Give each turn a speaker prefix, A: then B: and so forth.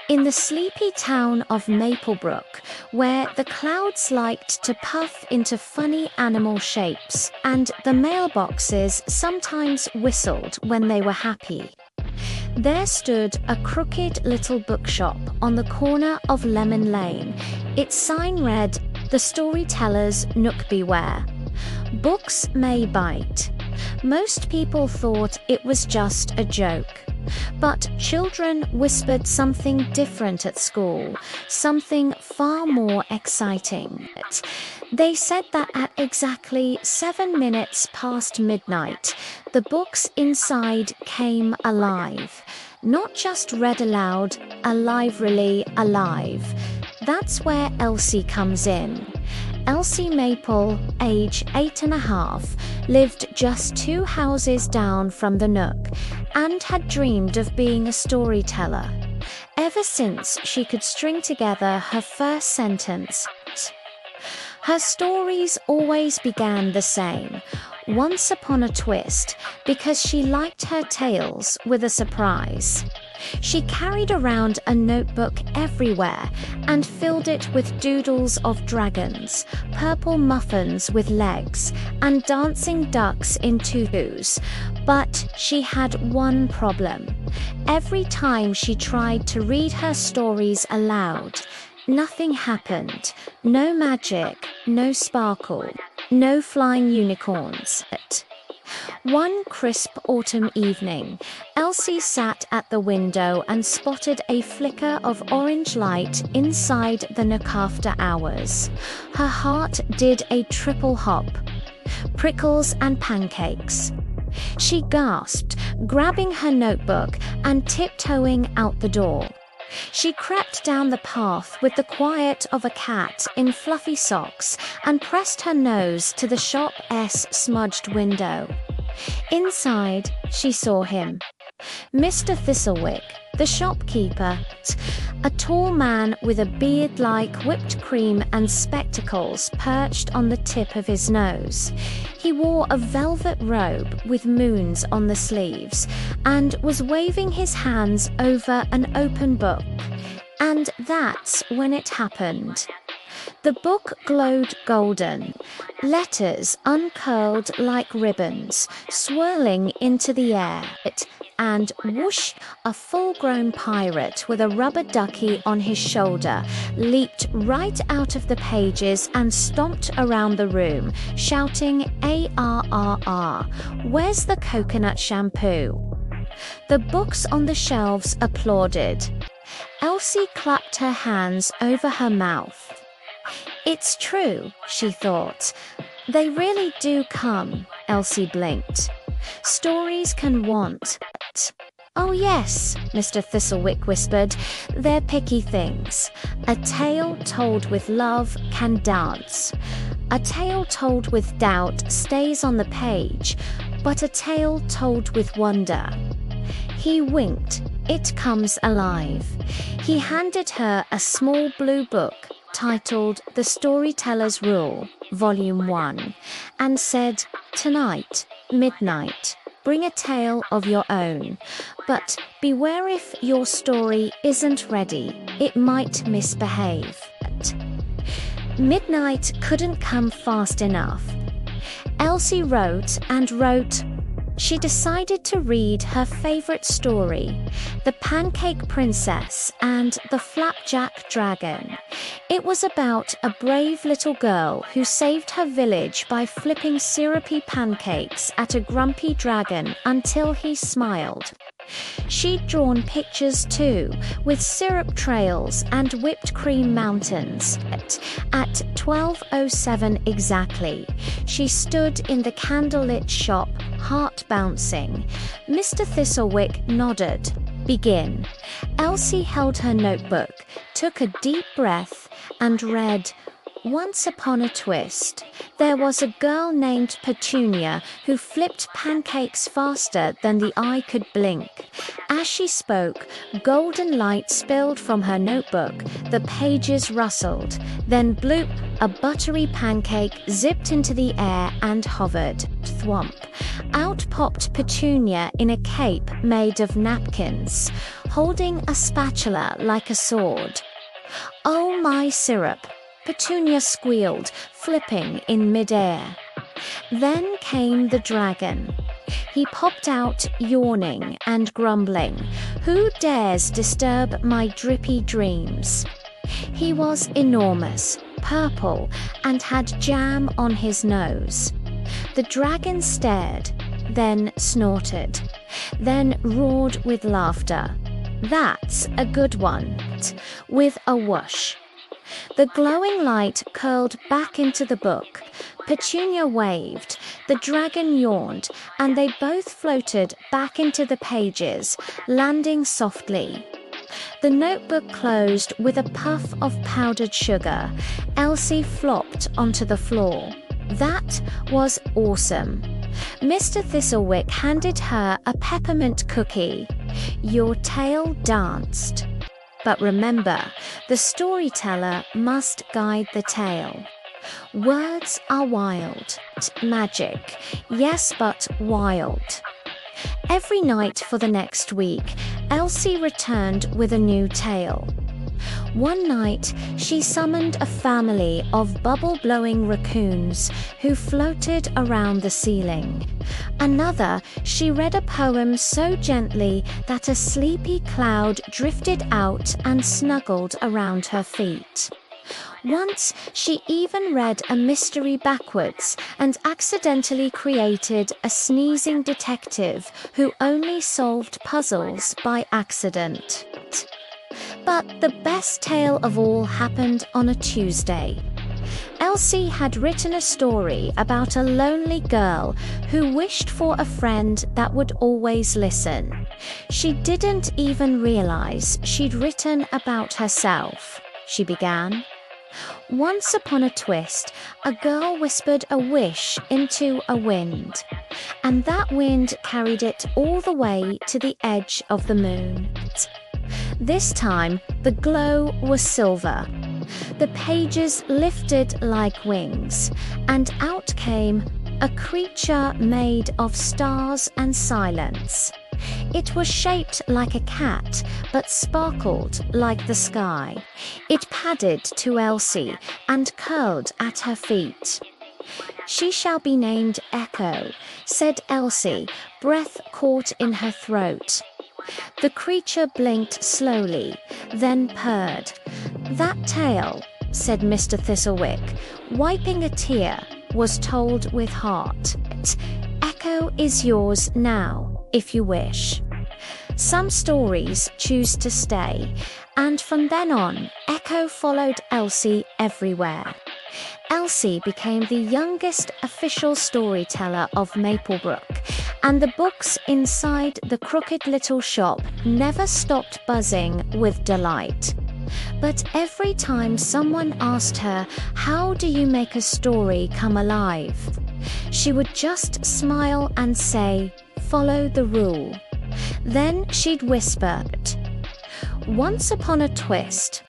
A: In the sleepy town of Maplebrook, where the clouds liked to puff into funny animal shapes, and the mailboxes sometimes whistled when they were happy, there stood a crooked little bookshop on the corner of Lemon Lane. Its sign read, "The Storyteller's Nook Beware. Books may bite." Most people thought it was just a joke. But children whispered something different at school, something far more exciting. They said that at exactly 7 minutes past midnight, the books inside came alive. Not just read aloud, alive-really alive. That's where Elsie comes in. Elsie Maple, age 8.5, lived just 2 houses down from the Nook and had dreamed of being a storyteller ever since she could string together her first sentence. Her stories always began the same, once upon a twist, because she liked her tales with a surprise. She carried around a notebook everywhere and filled it with doodles of dragons, purple muffins with legs, and dancing ducks in tutus. But she had one problem. Every time she tried to read her stories aloud, nothing happened. No magic, no sparkle, no flying unicorns. One crisp autumn evening, Elsie sat at the window and spotted a flicker of orange light inside the Nook after hours. Her heart did a triple hop. Prickles and pancakes. She gasped, grabbing her notebook and tiptoeing out the door. She crept down the path with the quiet of a cat in fluffy socks and pressed her nose to the shop's smudged window. Inside, she saw him. Mr. Thistlewick, the shopkeeper, a tall man with a beard like whipped cream and spectacles perched on the tip of his nose. He wore a velvet robe with moons on the sleeves and was waving his hands over an open book. And that's when it happened. The book glowed golden, letters uncurled like ribbons, swirling into the air. And whoosh, a full-grown pirate with a rubber ducky on his shoulder leaped right out of the pages and stomped around the room, shouting, "ARRR, where's the coconut shampoo?" The books on the shelves applauded. Elsie clapped her hands over her mouth. It's true, she thought. They really do come, Elsie blinked. Stories can want. Oh yes, Mr. Thistlewick whispered, they're picky things. A tale told with love can dance. A tale told with doubt stays on the page, but a tale told with wonder. He winked. It comes alive. He handed her a small blue book titled The Storyteller's Rule, Volume 1, and said, "Tonight, midnight, bring a tale of your own, but beware if your story isn't ready, it might misbehave." Midnight couldn't come fast enough. Elsie wrote and wrote. She decided to read her favorite story, The Pancake Princess and the Flapjack Dragon. It was about a brave little girl who saved her village by flipping syrupy pancakes at a grumpy dragon until he smiled. She'd drawn pictures too, with syrup trails and whipped cream mountains. At 12:07 exactly, she stood in the candlelit shop, heart bouncing. Mr. Thistlewick nodded. "Begin." Elsie held her notebook, took a deep breath, and read, "Once upon a twist, there was a girl named Petunia who flipped pancakes faster than the eye could blink." As she spoke, golden light spilled from her notebook, the pages rustled. Then bloop, a buttery pancake zipped into the air and hovered. Thwomp. Out popped Petunia in a cape made of napkins, holding a spatula like a sword. "Oh, my syrup," Petunia squealed, flipping in midair. Then came the dragon. He popped out, yawning and grumbling. "Who dares disturb my drippy dreams?" He was enormous, purple, and had jam on his nose. The dragon stared, then snorted, then roared with laughter. "That's a good one," with a whoosh. The glowing light curled back into the book. Petunia waved, the dragon yawned, and they both floated back into the pages, landing softly. The notebook closed with a puff of powdered sugar. Elsie flopped onto the floor. That was awesome. Mr. Thistlewick handed her a peppermint cookie. "Your tail danced." But remember, the storyteller must guide the tale. Words are wild. Magic. Yes, but wild. Every night for the next week, Elsie returned with a new tale. One night, she summoned a family of bubble-blowing raccoons who floated around the ceiling. Another, she read a poem so gently that a sleepy cloud drifted out and snuggled around her feet. Once, she even read a mystery backwards and accidentally created a sneezing detective who only solved puzzles by accident. But the best tale of all happened on a Tuesday. Elsie had written a story about a lonely girl who wished for a friend that would always listen. She didn't even realize she'd written about herself. She began. "Once upon a twist, a girl whispered a wish into a wind, and that wind carried it all the way to the edge of the moon." This time, the glow was silver. The pages lifted like wings, and out came a creature made of stars and silence. It was shaped like a cat, but sparkled like the sky. It padded to Elsie and curled at her feet. "She shall be named Echo," said Elsie, breath caught in her throat. The creature blinked slowly, then purred. "That tale," said Mr. Thistlewick, wiping a tear, "was told with heart. Echo is yours now, if you wish." Some stories choose to stay, and from then on, Echo followed Elsie everywhere. Elsie became the youngest official storyteller of Maplebrook, and the books inside the crooked little shop never stopped buzzing with delight. But every time someone asked her, "How do you make a story come alive?" she would just smile and say, "Follow the rule." Then she'd whisper, "Once upon a twist,